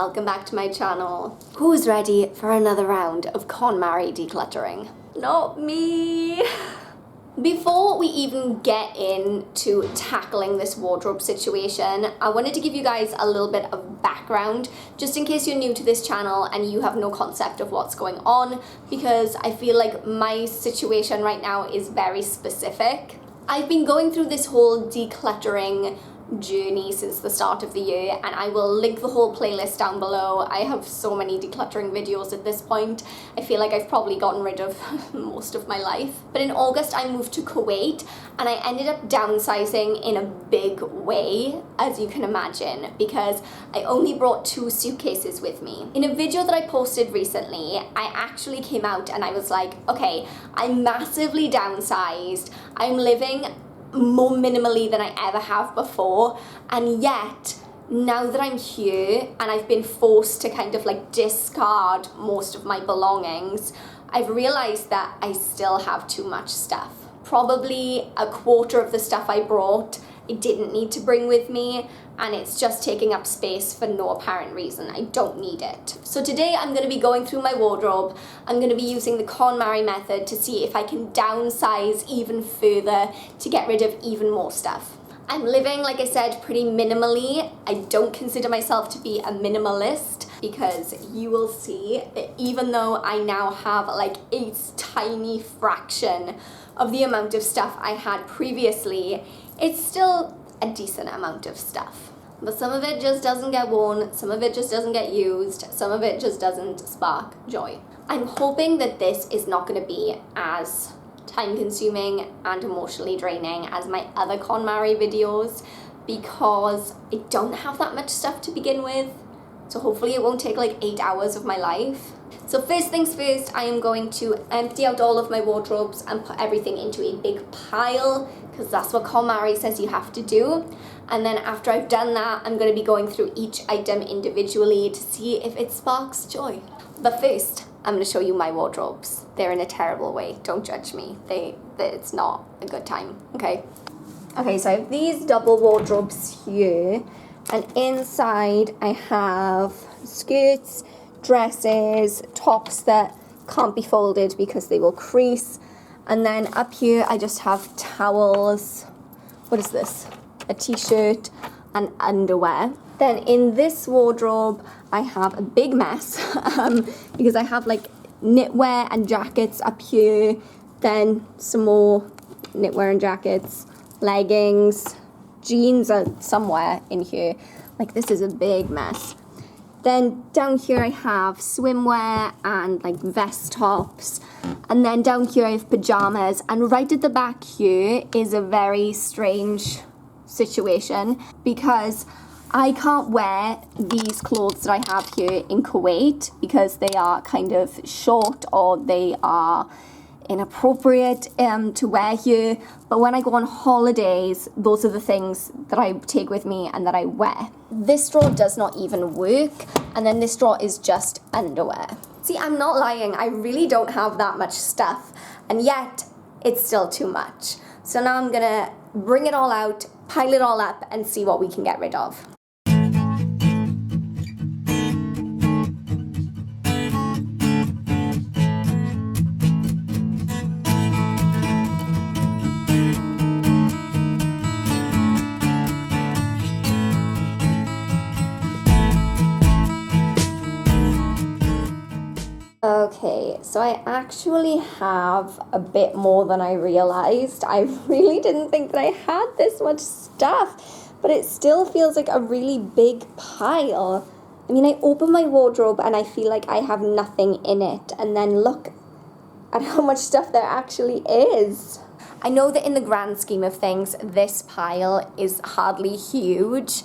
welcome back to my channel. Who's ready for another round of Konmari decluttering? Not me! Before we even get into tackling this wardrobe situation, I wanted to give you guys a little bit of background, just in case you're new to this channel and you have no concept of what's going on, because I feel like my situation right now is very specific. I've been going through this whole decluttering journey since the start of the year, and I will link the whole playlist down below. I have so many decluttering videos at this point. I feel like I've probably gotten rid of most of my life. But in August I moved to Kuwait and I ended up downsizing in a big way, as you can imagine, because I only brought 2 suitcases with me. In a video that I posted recently, I actually came out and I was like, okay, I'm massively downsized. I'm living more minimally than I ever have before, and yet now that I'm here and I've been forced to kind of like discard most of my belongings, I've realized that I still have too much stuff. Probably a quarter of the stuff I brought I didn't need to bring with me, and it's just taking up space for no apparent reason. I don't need it. So today I'm going to be going through my wardrobe. I'm going to be using the Konmari method to see if I can downsize even further to get rid of even more stuff. I'm living, like I said, pretty minimally. I don't consider myself to be a minimalist, because you will see that even though I now have like a tiny fraction of the amount of stuff I had previously, it's still a decent amount of stuff. But some of it just doesn't get worn, some of it just doesn't get used, some of it just doesn't spark joy. I'm hoping that this is not going to be as time consuming and emotionally draining as my other Konmari videos, because I don't have that much stuff to begin with. So hopefully it won't take like 8 hours of my life. So first things first, I am going to empty out all of my wardrobes and put everything into a big pile, because that's what Konmari says you have to do. And then after I've done that, I'm going to be going through each item individually to see if it sparks joy. But first, I'm going to show you my wardrobes. They're in a terrible way. Don't judge me. It's not a good time. Okay, so I have these double wardrobes here, and inside I have skirts, dresses, tops that can't be folded because they will crease, and then up here I just have towels. What is this? A t-shirt and underwear. Then in this wardrobe I have a big mess because I have like knitwear and jackets up here, then some more knitwear and jackets, leggings, jeans are somewhere in here. Like, this is a big mess. Then down here I have swimwear and like vest tops, and then down here I have pajamas, and right at the back here is a very strange situation, because I can't wear these clothes that I have here in Kuwait because they are kind of short or they are inappropriate to wear here. But when I go on holidays, those are the things that I take with me and that I wear. This drawer does not even work, and then this drawer is just underwear. See, I'm not lying, I really don't have that much stuff, and yet it's still too much. So now I'm gonna bring it all out, pile it all up, and see what we can get rid of. Okay, so I actually have a bit more than I realized. I really didn't think that I had this much stuff, but it still feels like a really big pile. I mean, I open my wardrobe and I feel like I have nothing in it, and then look at how much stuff there actually is. I know that in the grand scheme of things, this pile is hardly huge,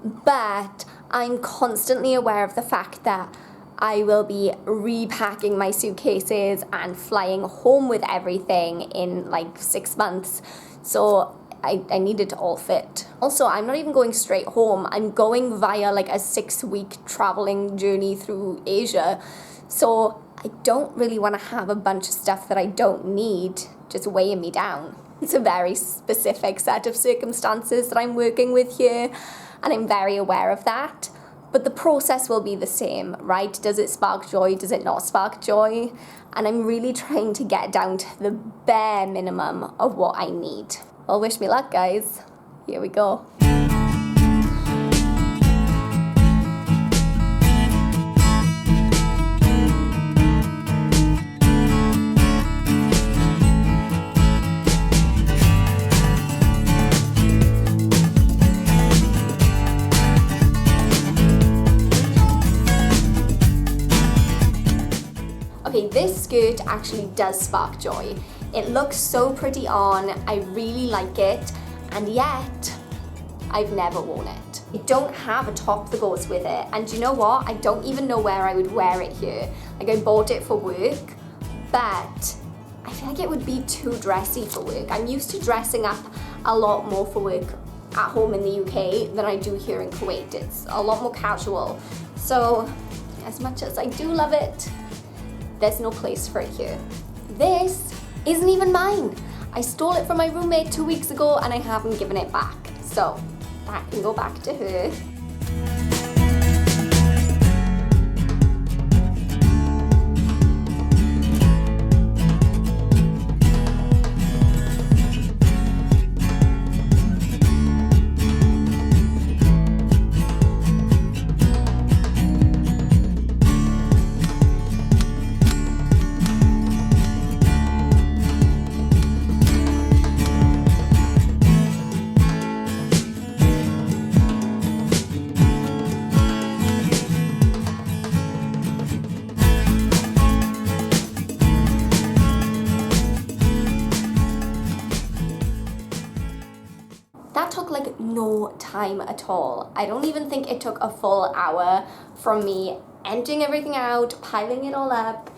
but I'm constantly aware of the fact that I will be repacking my suitcases and flying home with everything in like 6 months. So I need it to all fit. Also, I'm not even going straight home. I'm going via like a 6-week traveling journey through Asia. So I don't really want to have a bunch of stuff that I don't need just weighing me down. It's a very specific set of circumstances that I'm working with here, and I'm very aware of that. but the process will be the same, right? Does it spark joy? Does it not spark joy? And I'm really trying to get down to the bare minimum of what I need. Well, wish me luck, guys. Here we go. Okay, this skirt actually does spark joy. It looks so pretty on, I really like it, and yet I've never worn it. I don't have a top that goes with it, and you know what? I don't even know where I would wear it here. Like, I bought it for work, but I feel like it would be too dressy for work. I'm used to dressing up a lot more for work at home in the UK than I do here in Kuwait. It's a lot more casual. So, as much as I do love it, there's no place for it here. This isn't even mine. I stole it from my roommate 2 weeks ago and I haven't given it back. So that can go back to her. That took like no time at all. I don't even think it took a full hour from me emptying everything out, piling it all up.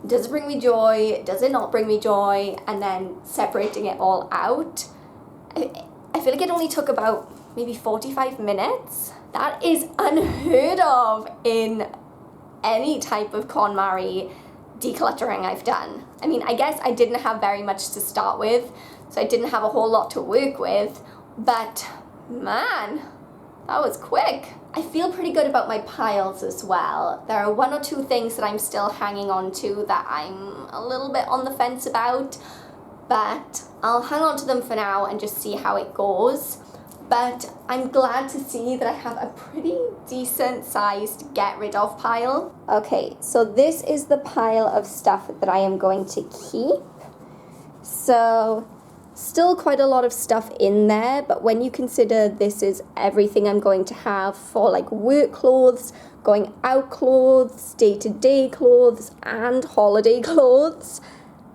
Does it bring me joy? Does it not bring me joy? And then separating it all out. I feel like it only took about maybe 45 minutes. That is unheard of in any type of Konmari decluttering I've done. I mean, I guess I didn't have very much to start with, so I didn't have a whole lot to work with. But man, that was quick. I feel pretty good about my piles as well. There are 1 or 2 things that I'm still hanging on to that I'm a little bit on the fence about, but I'll hang on to them for now and just see how it goes. But I'm glad to see that I have a pretty decent sized get rid of pile. Okay, so this is the pile of stuff that I am going to keep. So still quite a lot of stuff in there, but when you consider this is everything I'm going to have for like work clothes, going out clothes, day-to-day clothes, and holiday clothes,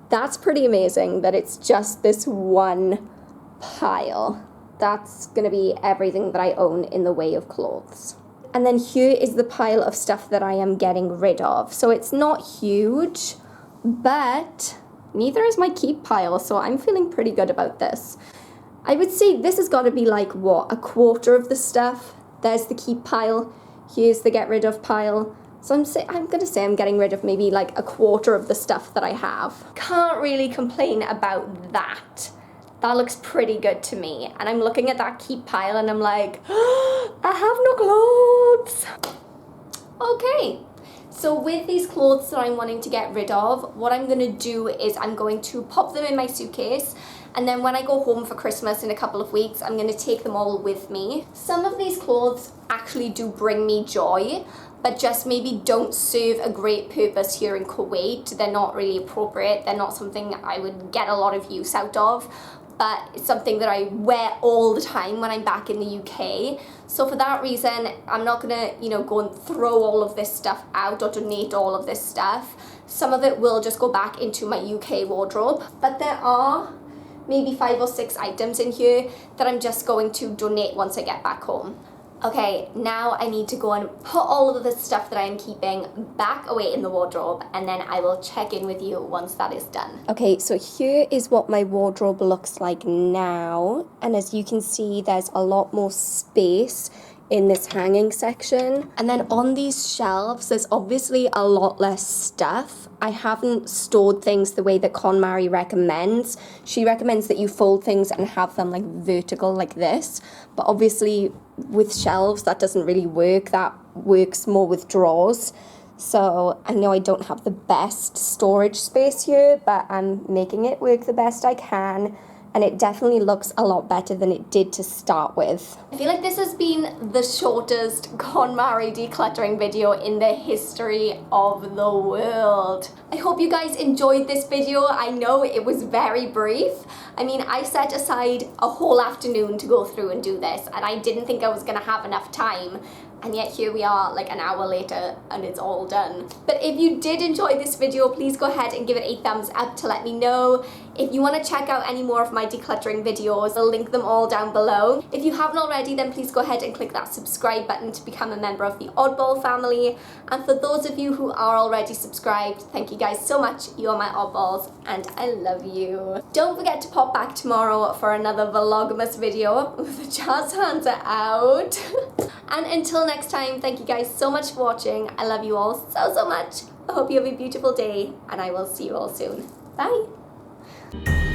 that's pretty amazing that it's just this one pile. That's gonna be everything that I own in the way of clothes. And then here is the pile of stuff that I am getting rid of. So it's not huge, but neither is my keep pile, so I'm feeling pretty good about this. I would say this has got to be like, what, a quarter of the stuff? There's the keep pile, here's the get rid of pile. So I'm going to say I'm getting rid of maybe like a quarter of the stuff that I have. Can't really complain about that. That looks pretty good to me. And I'm looking at that keep pile and I'm like, oh, I have no clothes. Okay. So with these clothes that I'm wanting to get rid of, what I'm going to do is I'm going to pop them in my suitcase, and then when I go home for Christmas in a couple of weeks, I'm going to take them all with me. Some of these clothes actually do bring me joy, but just maybe don't serve a great purpose here in Kuwait. They're not really appropriate. They're not something I would get a lot of use out of, but it's something that I wear all the time when I'm back in the UK. So for that reason, I'm not gonna, go and throw all of this stuff out or donate all of this stuff. Some of it will just go back into my UK wardrobe, but there are maybe 5 or 6 items in here that I'm just going to donate once I get back home. Okay, now I need to go and put all of the stuff that I am keeping back away in the wardrobe, and then I will check in with you once that is done. Okay, so here is what my wardrobe looks like now, and as you can see, there's a lot more space in this hanging section. And then on these shelves, there's obviously a lot less stuff. I haven't stored things the way that Konmari recommends. She recommends that you fold things and have them like vertical like this, but obviously with shelves that doesn't really work. That works more with drawers. So I know I don't have the best storage space here, but I'm making it work the best I can. And it definitely looks a lot better than it did to start with. I feel like this has been the shortest Konmari decluttering video in the history of the world. I hope you guys enjoyed this video. I know it was very brief. I mean, I set aside a whole afternoon to go through and do this, and I didn't think I was gonna have enough time. And yet here we are like an hour later and it's all done. But if you did enjoy this video, please go ahead and give it a thumbs up to let me know. If you want to check out any more of my decluttering videos, I'll link them all down below. If you haven't already, then please go ahead and click that subscribe button to become a member of the Oddball family. And for those of you who are already subscribed, thank you guys so much. You are my oddballs and I love you. Don't forget to pop back tomorrow for another vlogmas video. The jazz hands are out. And until next time, thank you guys so much for watching. I love you all so much. I hope you have a beautiful day and I will see you all soon. Bye.